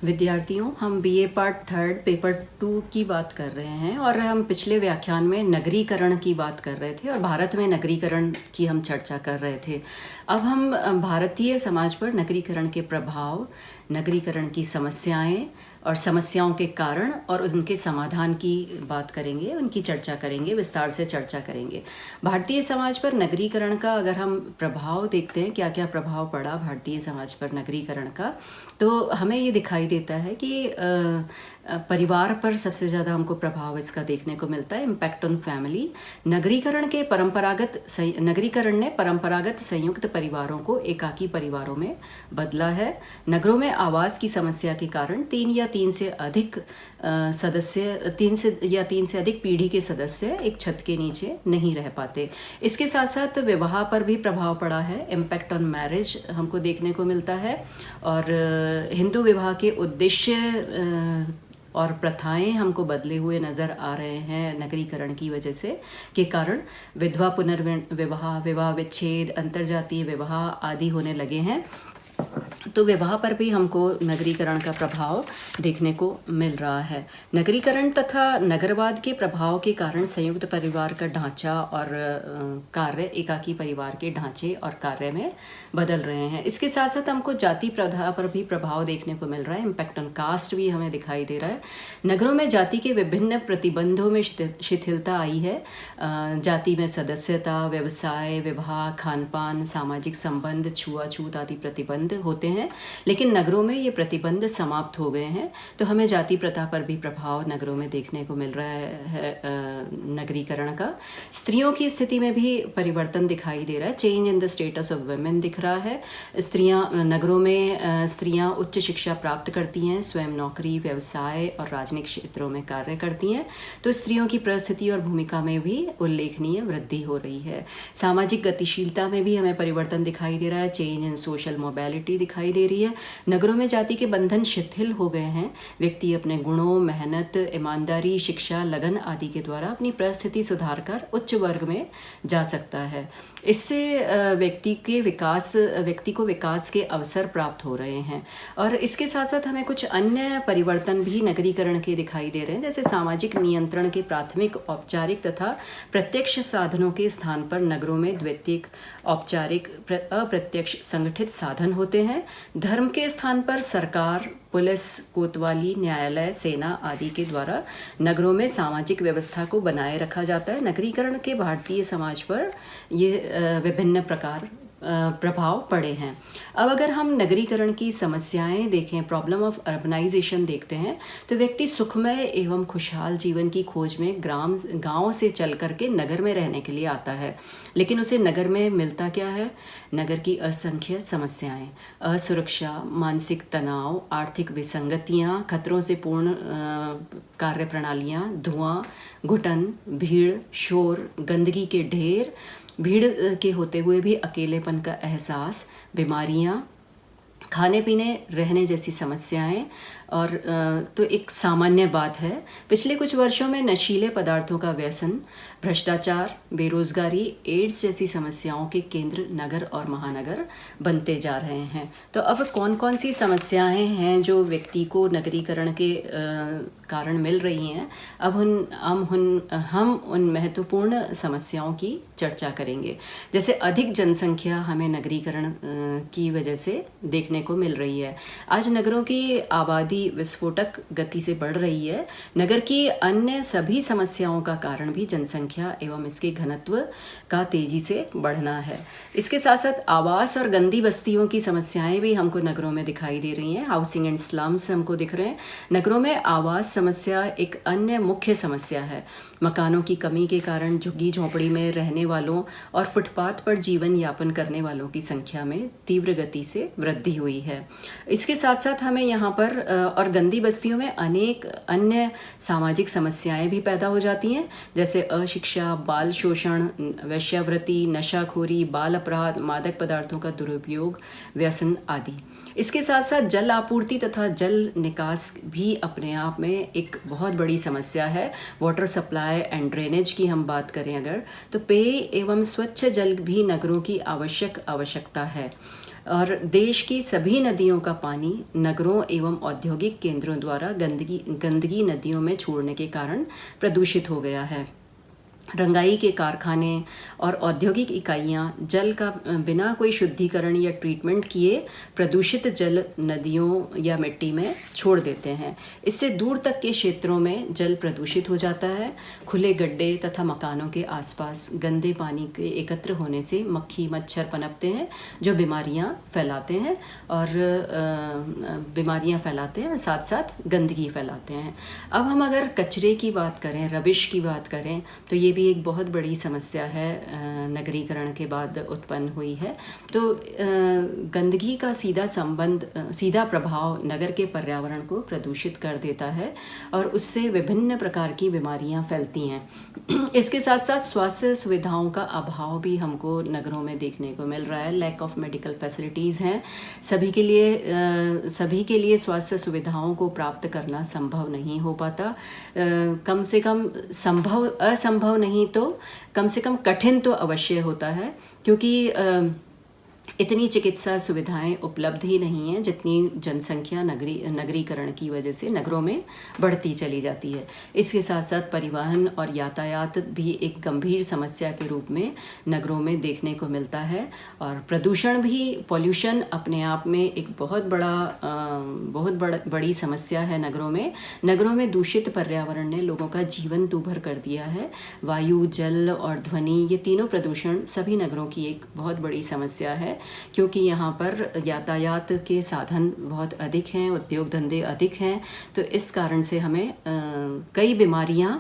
विद्यार्थियों, हम BA part third paper 2 की बात कर रहे हैं और हम पिछले व्याख्यान में नगरीकरण की बात कर रहे थे और भारत में नगरीकरण की हम चर्चा कर रहे थे। अब हम भारतीय समाज पर नगरीकरण के प्रभाव, नगरीकरण की समस्याएं और समस्याओं के कारण और उनके समाधान की बात करेंगे, उनकी चर्चा करेंगे, विस्तार से चर्चा करेंगे। भारतीय समाज पर नगरीकरण का अगर हम प्रभाव देखते हैं, क्या क्या प्रभाव पड़ा भारतीय समाज पर नगरीकरण का, तो हमें ये दिखाई देता है कि परिवार पर सबसे ज़्यादा हमको प्रभाव इसका देखने को मिलता है, इम्पैक्ट ऑन फैमिली। नगरीकरण ने परंपरागत संयुक्त परिवारों को एकाकी परिवारों में बदला है। नगरों में आवास की समस्या के कारण तीन से अधिक पीढ़ी के सदस्य एक छत के नीचे नहीं रह पाते। इसके साथ साथ विवाह पर भी प्रभाव पड़ा है, इम्पैक्ट ऑन मैरिज हमको देखने को मिलता है। और हिंदू विवाह के उद्देश्य और प्रथाएं हमको बदले हुए नज़र आ रहे हैं नगरीकरण की वजह से के कारण। विधवा पुनर्विवाह, विवाह विच्छेद, अंतर्जातीय विवाह आदि होने लगे हैं। तो विवाह पर भी हमको नगरीकरण का प्रभाव देखने को मिल रहा है। नगरीकरण तथा नगरवाद के प्रभाव के कारण संयुक्त परिवार का ढांचा और कार्य एकाकी परिवार के ढांचे और कार्य में बदल रहे हैं। इसके साथ साथ हमको जाति प्रथा पर भी प्रभाव देखने को मिल रहा है, इम्पैक्ट ऑन कास्ट भी हमें दिखाई दे रहा है। नगरों में जाति के विभिन्न प्रतिबंधों में शिथिलता आई है। जाति में सदस्यता, व्यवसाय, विवाह, खान पान, सामाजिक संबंध, छुआछूत आदि प्रतिबंध होते हैं, लेकिन नगरों में ये प्रतिबंध समाप्त हो गए हैं। तो हमें जाति प्रथा पर भी प्रभाव नगरों में देखने को मिल रहा है नगरीकरण का। स्त्रियों की स्थिति में भी परिवर्तन दिखाई दे रहा है, change in the status of women दिख रहा है। नगरों में स्त्रियां उच्च शिक्षा प्राप्त करती हैं, स्वयं नौकरी, व्यवसाय और राजनीतिक क्षेत्रों में कार्य करती हैं। तो स्त्रियों की परिस्थिति और भूमिका में भी उल्लेखनीय वृद्धि हो रही है। सामाजिक गतिशीलता में भी हमें परिवर्तन दिखाई दे रहा है, चेंज इन सोशल मोबिलिटी दिखाई दे रही है। नगरों में जाति के बंधन शिथिल हो गए हैं। व्यक्ति अपने गुणों, मेहनत, ईमानदारी, शिक्षा, लगन आदि के द्वारा अपनी परिस्थिति सुधार कर उच्च वर्ग में जा सकता है। इससे व्यक्ति को विकास के अवसर प्राप्त हो रहे हैं। और इसके साथ साथ हमें कुछ अन्य परिवर्तन भी नगरीकरण के दिखाई दे रहे हैं, जैसे सामाजिक नियंत्रण के प्राथमिक औपचारिक तथा प्रत्यक्ष साधनों के स्थान पर नगरों में द्वितीयक औपचारिक अप्रत्यक्ष संगठित साधन होते हैं। धर्म के स्थान पर सरकार, पुलिस, कोतवाली, न्यायालय, सेना आदि के द्वारा नगरों में सामाजिक व्यवस्था को बनाए रखा जाता है। नगरीकरण के भारतीय समाज पर ये विभिन्न प्रभाव पड़े हैं। अब अगर हम नगरीकरण की समस्याएं देखें, प्रॉब्लम ऑफ अर्बनाइजेशन देखते हैं, तो व्यक्ति सुखमय एवं खुशहाल जीवन की खोज में गांव से चल करके नगर में रहने के लिए आता है, लेकिन उसे नगर में मिलता क्या है? नगर की असंख्य समस्याएं, असुरक्षा, मानसिक तनाव, आर्थिक विसंगतियां, खतरों से पूर्ण कार्य प्रणालियां, धुआं, घुटन, भीड़, शोर, गंदगी के ढेर, भीड़ के होते हुए भी अकेलेपन का एहसास, बीमारियां, खाने पीने रहने जैसी समस्याएं। और तो एक सामान्य बात है, पिछले कुछ वर्षों में नशीले पदार्थों का व्यसन, भ्रष्टाचार, बेरोजगारी, एड्स जैसी समस्याओं के केंद्र नगर और महानगर बनते जा रहे हैं। तो अब कौन कौन सी समस्याएं हैं जो व्यक्ति को नगरीकरण के कारण मिल रही हैं? अब हम उन महत्वपूर्ण समस्याओं की चर्चा करेंगे। जैसे अधिक जनसंख्या हमें नगरीकरण की वजह से देखने को मिल रही है। आज नगरों की आबादी विस्फोटक गति से बढ़ रही है। नगर की अन्य सभी समस्याओं का कारण भी जनसंख्या एवं इसके घनत्व का तेजी से बढ़ना है। इसके साथ साथ आवास और गंदी बस्तियों की समस्याएं भी हमको नगरों में दिखाई दे रही हैं। हाउसिंग एंड स्लम्स हमको दिख रहे हैं। नगरों में आवास समस्या एक अन्य मुख्य समस्या है। मकानों की कमी के कारण झुग्गी झोंपड़ी में रहने वालों और फुटपाथ पर जीवन यापन करने वालों की संख्या में तीव्र गति से वृद्धि हुई है। इसके साथ साथ हमें यहाँ पर और गंदी बस्तियों में अनेक अन्य सामाजिक समस्याएं भी पैदा हो जाती हैं, जैसे अशिक्षा, बाल शोषण, वेश्यावृत्ति, नशाखोरी, बाल अपराध, मादक पदार्थों का दुरुपयोग, व्यसन आदि। इसके साथ साथ जल आपूर्ति तथा जल निकास भी अपने आप में एक बहुत बड़ी समस्या है। वाटर सप्लाई एंड ड्रेनेज की हम बात करें अगर, तो पेय एवं स्वच्छ जल भी नगरों की आवश्यकता है। और देश की सभी नदियों का पानी नगरों एवं औद्योगिक केंद्रों द्वारा गंदगी नदियों में छोड़ने के कारण प्रदूषित हो गया है। रंगाई के कारखाने और औद्योगिक इकाइयां जल का बिना कोई शुद्धिकरण या ट्रीटमेंट किए प्रदूषित जल नदियों या मिट्टी में छोड़ देते हैं। इससे दूर तक के क्षेत्रों में जल प्रदूषित हो जाता है। खुले गड्ढे तथा मकानों के आसपास गंदे पानी के एकत्र होने से मक्खी मच्छर पनपते हैं जो बीमारियां फैलाते हैं और साथ साथ गंदगी फैलाते हैं। अब हम अगर कचरे की बात करें, रबिश की बात करें, तो ये भी एक बहुत बड़ी समस्या है, नगरीकरण के बाद उत्पन्न हुई है। तो गंदगी का सीधा प्रभाव नगर के पर्यावरण को प्रदूषित कर देता है और उससे विभिन्न प्रकार की बीमारियां फैलती हैं। इसके साथ साथ स्वास्थ्य सुविधाओं का अभाव भी हमको नगरों में देखने को मिल रहा है। लैक ऑफ मेडिकल फैसिलिटीज़ हैं। सभी के लिए स्वास्थ्य सुविधाओं को प्राप्त करना संभव नहीं हो पाता। कम से कम असंभव नहीं तो कम से कम कठिन तो अवश्य होता है, क्योंकि इतनी चिकित्सा सुविधाएं उपलब्ध ही नहीं हैं जितनी जनसंख्या नगरीकरण की वजह से नगरों में बढ़ती चली जाती है। इसके साथ साथ परिवहन और यातायात भी एक गंभीर समस्या के रूप में नगरों में देखने को मिलता है। और पॉल्यूशन अपने आप में एक बहुत बड़ी समस्या है नगरों में दूषित पर्यावरण ने लोगों का जीवन दूभर कर दिया है। वायु, जल और ध्वनि, ये तीनों प्रदूषण सभी नगरों की एक बहुत बड़ी समस्या है, क्योंकि यहाँ पर यातायात के साधन बहुत अधिक हैं, उद्योग धंधे अधिक हैं। तो इस कारण से हमें कई बीमारियाँ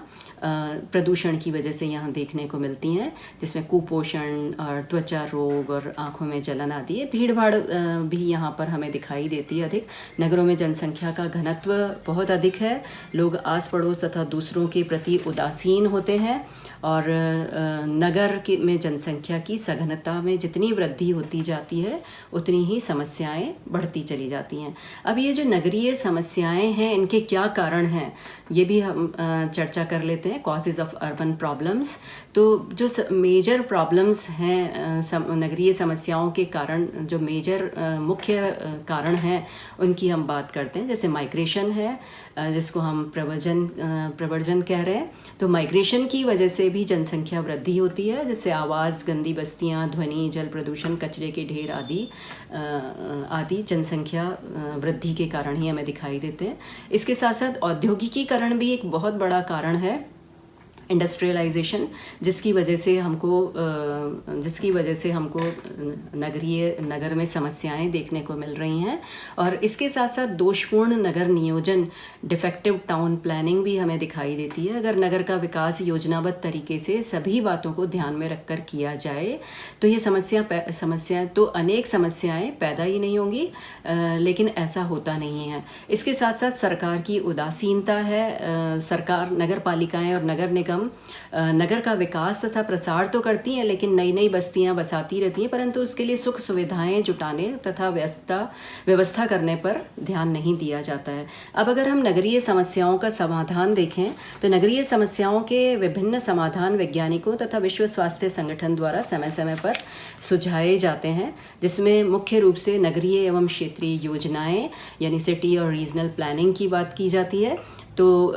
प्रदूषण की वजह से यहाँ देखने को मिलती हैं, जिसमें कुपोषण और त्वचा रोग और आँखों में जलन आदि है। भीड़ भाड़ भी यहाँ पर हमें दिखाई देती है अधिक। नगरों में जनसंख्या का घनत्व बहुत अधिक है। लोग आस पड़ोस तथा दूसरों के प्रति उदासीन होते हैं और में जनसंख्या की सघनता में जितनी वृद्धि होती जाती है उतनी ही समस्याएं बढ़ती चली जाती हैं। अब ये जो नगरीय समस्याएं हैं, इनके क्या कारण हैं, ये भी हम चर्चा कर लेते हैं। Causes of urban problems. तो जो मेजर प्रॉब्लम्स हैं नगरीय समस्याओं के कारण, जो मेजर मुख्य कारण हैं, उनकी हम बात करते हैं। जैसे माइग्रेशन है, जिसको हम प्रव्रजन कह रहे हैं। तो माइग्रेशन की वजह से भी जनसंख्या वृद्धि होती है, जिससे आवास, गंदी बस्तियां, ध्वनि, जल प्रदूषण, कचरे के ढेर आदि जनसंख्या वृद्धि के कारण ही हमें दिखाई देते हैं। इसके साथ साथ औद्योगिकीकरण भी एक बहुत बड़ा कारण है, इंडस्ट्रियलाइजेशन, जिसकी वजह से हमको नगर में समस्याएं देखने को मिल रही हैं। और इसके साथ साथ दोषपूर्ण नगर नियोजन, डिफेक्टिव टाउन प्लानिंग भी हमें दिखाई देती है। अगर नगर का विकास योजनाबद्ध तरीके से सभी बातों को ध्यान में रखकर किया जाए तो ये अनेक समस्याएं पैदा ही नहीं होंगी, लेकिन ऐसा होता नहीं है। इसके साथ साथ सरकार की उदासीनता है। सरकार, नगर पालिकाएं और नगर निगम नगर का विकास तथा प्रसार तो करती हैं, लेकिन नई नई बस्तियां बसाती रहती हैं, परंतु उसके लिए सुख सुविधाएं जुटाने तथा व्यवस्था करने पर ध्यान नहीं दिया जाता है। अब अगर हम नगरीय समस्याओं का समाधान देखें तो नगरीय समस्याओं के विभिन्न समाधान वैज्ञानिकों तथा विश्व स्वास्थ्य संगठन द्वारा समय समय पर सुझाए जाते हैं, जिसमें मुख्य रूप से नगरीय एवं क्षेत्रीय योजनाएं यानी सिटी और रीजनल प्लानिंग की बात की जाती है। तो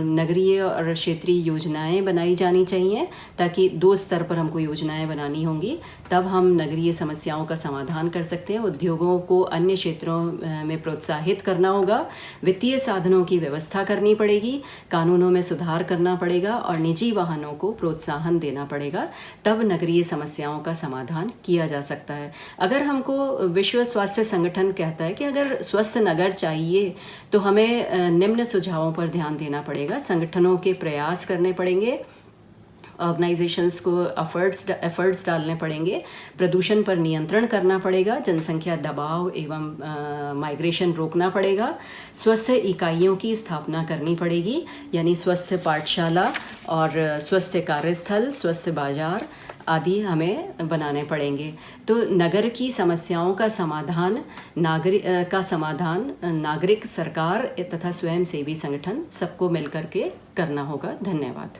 नगरीय और क्षेत्रीय योजनाएं बनाई जानी चाहिए, ताकि 2 स्तर पर हमको योजनाएं बनानी होंगी, तब हम नगरीय समस्याओं का समाधान कर सकते हैं। उद्योगों को अन्य क्षेत्रों में प्रोत्साहित करना होगा, वित्तीय साधनों की व्यवस्था करनी पड़ेगी, कानूनों में सुधार करना पड़ेगा और निजी वाहनों को प्रोत्साहन देना पड़ेगा, तब नगरीय समस्याओं का समाधान किया जा सकता है। अगर हमको विश्व स्वास्थ्य संगठन कहता है कि अगर स्वस्थ नगर चाहिए तो हमें निम्न सुझावों पर ध्यान देना पड़ेगा। संगठनों के प्रयास करने पड़ेंगे, ऑर्गेनाइजेशंस को एफर्ट्स डालने पड़ेंगे, प्रदूषण पर नियंत्रण करना पड़ेगा, जनसंख्या दबाव एवं माइग्रेशन रोकना पड़ेगा, स्वस्थ इकाइयों की स्थापना करनी पड़ेगी, यानी स्वस्थ पाठशाला और स्वस्थ कार्यस्थल, स्वस्थ बाजार आदि हमें बनाने पड़ेंगे। तो नगर की समस्याओं का समाधान नागरिक, सरकार तथा स्वयंसेवी संगठन सबको मिलकर के करना होगा। धन्यवाद।